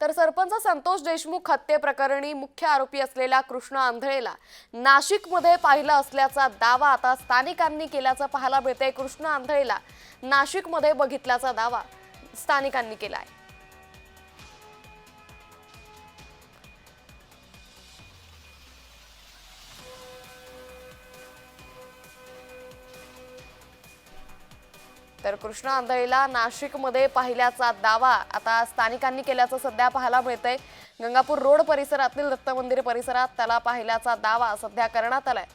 तर सरपंच संतोष देशमुख हत्येप्रकरणी मुख्य आरोपी असलेल्या कृष्ण आंधळेला नाशिकमध्ये पाहिलं असल्याचा दावा आता स्थानिकांनी केल्याचं पाहायला मिळतंय। कृष्ण आंधळेला नाशिकमध्ये बघितल्याचा दावा स्थानिकांनी केलाय। तर कृष्ण आंधळेला नाशिकमध्ये पाहिल्याचा दावा आता स्थानिकांनी केल्याचं सध्या पाहायला मिळतंय। गंगापूर रोड परिसरातील दत्त मंदिर परिसरात त्याला पाहिल्याचा दावा सध्या करण्यात आलाय।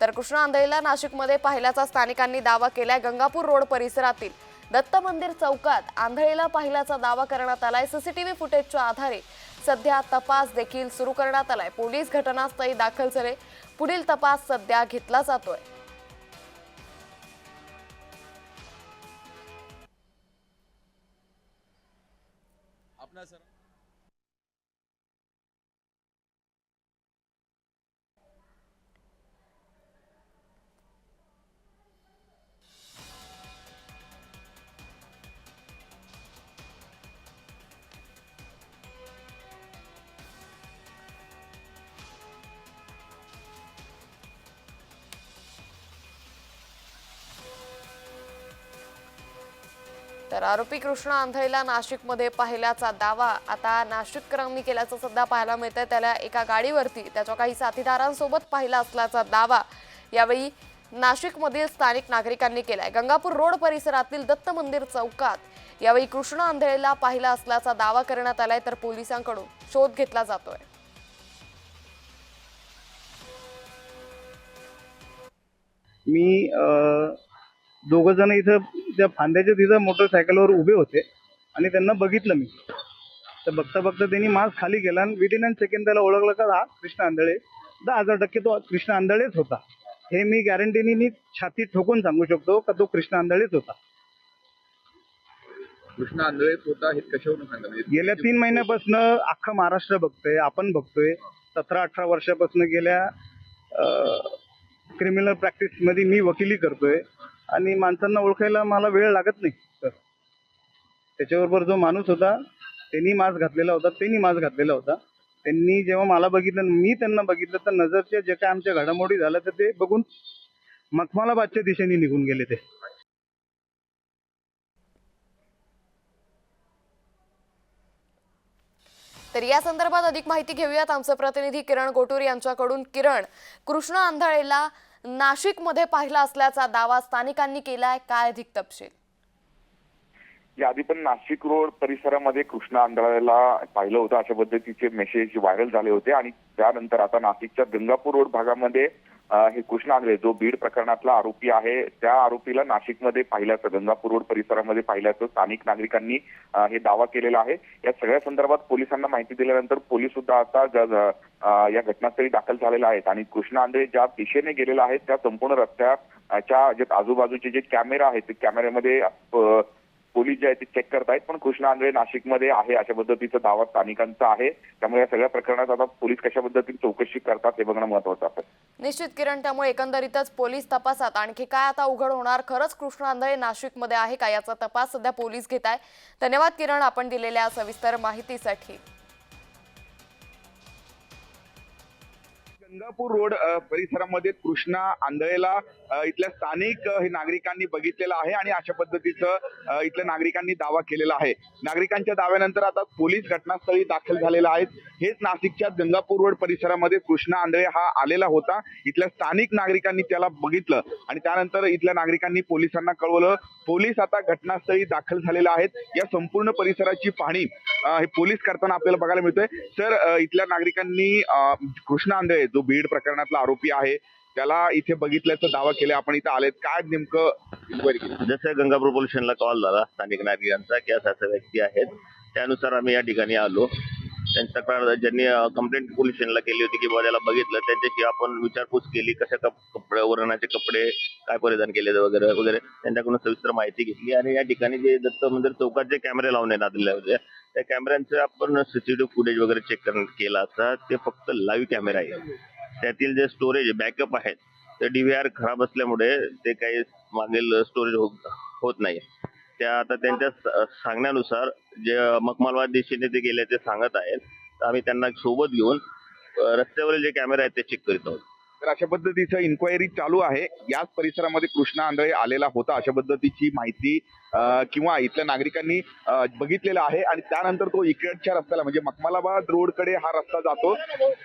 तर कृष्ण आंधळेला नाशिकमध्ये पाहिल्याचा स्थानिकांनी दावा केलाय। गंगापूर रोड परिसरातील दत्त मंदिर चौकात आंधळेला पाहिल्याचा दावा करण्यात आलाय। सीसीटीव्ही फुटेजच्या आधारे सध्या तपास देखील सुरू करण्यात आलाय। पोलीस घटनास्थळी दाखल झाले। पुढील तपास सध्या घेतला जातोय। अपना सर तर आरोपी कृष्ण आंधळेला नाशिकमध्ये पाहिल्याचा दावा आता नाशिककरांनी केल्याचं सध्या पाहायला मिळतंय। त्याला एका गाडीवरती त्याच्या काही साथीदारांसोबत पाहिला असल्याचा दावा यावेळी नाशिकमधील स्थानिक नागरिकांनी केलाय। गंगापूर रोड परिसरातील दत्त मंदिर चौकात यावेळी कृष्ण आंधळेला पाहिला असल्याचा दावा करण्यात आलाय। तर पोलिसांकडून शोध घेतला जातोय। मी दोघं जण इथं त्या फांद्याच्या तिथं मोटरसायकलवर उभे होते आणि त्यांना बघितलं मी। तर बघता बघता त्यांनी मास्क खाली केला आणि विदिन अन सेकंड त्याला ओळखलं का हा कृष्ण आंधळे। 10,000% तो कृष्ण आंधळेच होता। हे मी गॅरंटीने मी छाती ठोकून सांगू शकतो का तो कृष्ण आंधळेच होता। कृष्ण आंधळेच होता हे कशावरून सांगता? गेल्या 3 महिन्यापासून अख्खा महाराष्ट्र बघतोय, आपण बघतोय। 17-18 वर्षापासून गेल्या क्रिमिनल प्रॅक्टिस मध्ये मी वकिली करतोय आणि माणसांना ओळखायला मला वेळ लागत नाही। तर त्याच्याबरोबर जो माणूस होता त्यांनी मास्क घातलेला होता, त्यांनी जेव्हा मला बघितलं मी त्यांना बघितलं तर नजरच्या जे काय आमच्या घडामोडी झाल्या तर ते बघून मखमालाबादच्या दिशेने निघून गेले ते। तर या संदर्भात अधिक माहिती घेऊयात आमचे प्रतिनिधी किरण गोटूर यांच्याकडून। किरण, कृष्ण आंधळेला नाशिकमध्ये पाहिला असल्याचा दावा स्थानिकांनी केलाय, काय अधिक तपशील? याआधी पण नाशिक रोड परिसरामध्ये कृष्ण आंधळेला पाहिलं होतं अशा पद्धतीचे मेसेज व्हायरल झाले होते आणि त्यानंतर आता नाशिकच्या गंगापूर रोड भागामध्ये हे कृष्ण आंधळे जो बीड प्रकरणातला आरोपी आहे त्या आरोपीला नाशिकमध्ये पाहिल्याचं, गंगापूर रोड परिसरामध्ये पाहिल्याचं स्थानिक नागरिकांनी हे दावा केलेला आहे। या सगळ्या संदर्भात पोलिसांना माहिती दिल्यानंतर पोलीस सुद्धा आता या घटनास्थळी दाखल झालेला आहेत आणि कृष्ण आंधळे ज्या दिशेने गेलेला आहे त्या संपूर्ण रस्त्याच्या जे आजूबाजूचे जे कॅमेरा आहेत ते कॅमेऱ्यामध्ये पोलीस जे आहे ते चेक करतायत, पण कृष्ण आंधळे नाशिकमध्ये आहे अशा पद्धतीचा दावा स्थानिकांचा आहे। त्यामुळे या सगळ्या प्रकरणात आता पोलीस कशा पद्धतीने चौकशी करतात हे बघणं महत्त्वाचं आहे। निश्चित किरण, त्यामुळे एकंदरीतच पोलीस तपासात आणखी काय आता उघड होणार? खरंच कृष्ण आंधळे नाशिकमध्ये आहे का याचा तपास सध्या पोलीस घेत आहे। धन्यवाद किरण, आपण दिलेल्या सविस्तर माहितीसाठी। गंगापूर रोड परिसरामध्ये कृष्ण आंधळेला इथल्या स्थानिक हे नागरिकांनी बघितलेलं आहे आणि अशा पद्धतीचं इथल्या नागरिकांनी दावा केलेला आहे। नागरिकांच्या दाव्यानंतर आता पोलीस घटनास्थळी दाखल झालेला आहेत। हेच नाशिकच्या गंगापूर रोड परिसरामध्ये कृष्ण आंधळे हा आलेला होता। इथल्या स्थानिक नागरिकांनी त्याला बघितलं आणि त्यानंतर इथल्या नागरिकांनी पोलिसांना कळवलं। पोलीस आता घटनास्थळी दाखल झालेले आहेत। या संपूर्ण परिसराची पाहणी हे पोलीस करताना आपल्याला बघायला मिळतोय। तर इथल्या नागरिकांनी कृष्ण आंधळे जो बीड प्रकरणातला आरोपी आहे त्याला इथे बघितल्याचा दावा केला। आपण इथे आलेत, काय नेमकं इन्क्वायरी केली? जसं गंगापूर पोलीस स्टेशनला कॉल झाला स्थानिक नागरिकांचा की असा व्यक्ती आहेत, त्यानुसार आम्ही या ठिकाणी आलो। त्यांच्या तक्रार ज्यांनी कंप्लेंट पोलीस स्टेशनला केली होती की बाबा त्याला बघितलं, त्यांच्याशी आपण विचारपूस केली, कशा कपडे वरणाचे कपडे काय परिधान केले वगैरे वगैरे त्यांच्याकडून सविस्तर माहिती घेतली आणि या ठिकाणी जे दत्त मंदिर चौकात जे कॅमेरे लावण्यात आलेले होते त्या कॅमेऱ्यांचं आपण सीसीटीव्ही फुटेज वगैरे चेक केला असता ते फक्त लाईव्ह कॅमेरा आहे। त्यातील जे स्टोरेज बॅकअप आहेत ते DVR खराब असल्यामुळे ते काही मागील स्टोरेज होत नाही। त्या आता त्यांच्या सांगण्यानुसार जे मखमलवाद दिशेने ते गेले ते सांगत आहेत. तर आम्ही त्यांना सोबत घेऊन रस्त्यावरील जे कॅमेरे आहेत ते चेक करीत आहोत. तर अशा पद्धतीचं इन्क्वायरी चालू आहे. याच परिसरामध्ये कृष्णा आंधळे आलेला होता अशा पद्धतीची माहिती किंवा इथल्या नागरिकांनी बघितलेलं आहे आणि त्यानंतर तो इकडच्या रस्त्याला म्हणजे मखमलाबाद रोडकडे हा रस्ता जातो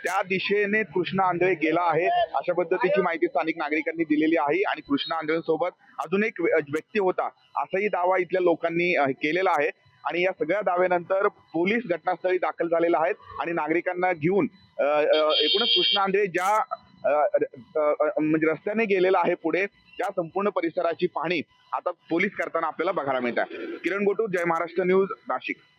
त्या दिशेने कृष्णा आंधळे गेला आहे अशा पद्धतीची माहिती स्थानिक नागरिकांनी दिलेली आहे. आणि कृष्णा आंधळेसोबत अजून एक व्यक्ती होता असाही दावा इथल्या लोकांनी केलेला आहे. आणि या सगळ्या दाव्यानंतर पोलीस घटनास्थळी दाखल झालेले आहेत आणि नागरिकांना घेऊन एकूणच कृष्णा आंधळे ज्या म्हणजे रस्त्याने गेलेला आहे पुढे त्या संपूर्ण परिसराची पाहणी आता पोलीस करताना आपल्याला बघायला मिळत आहे. किरण गोटू, जय महाराष्ट्र न्यूज, नाशिक.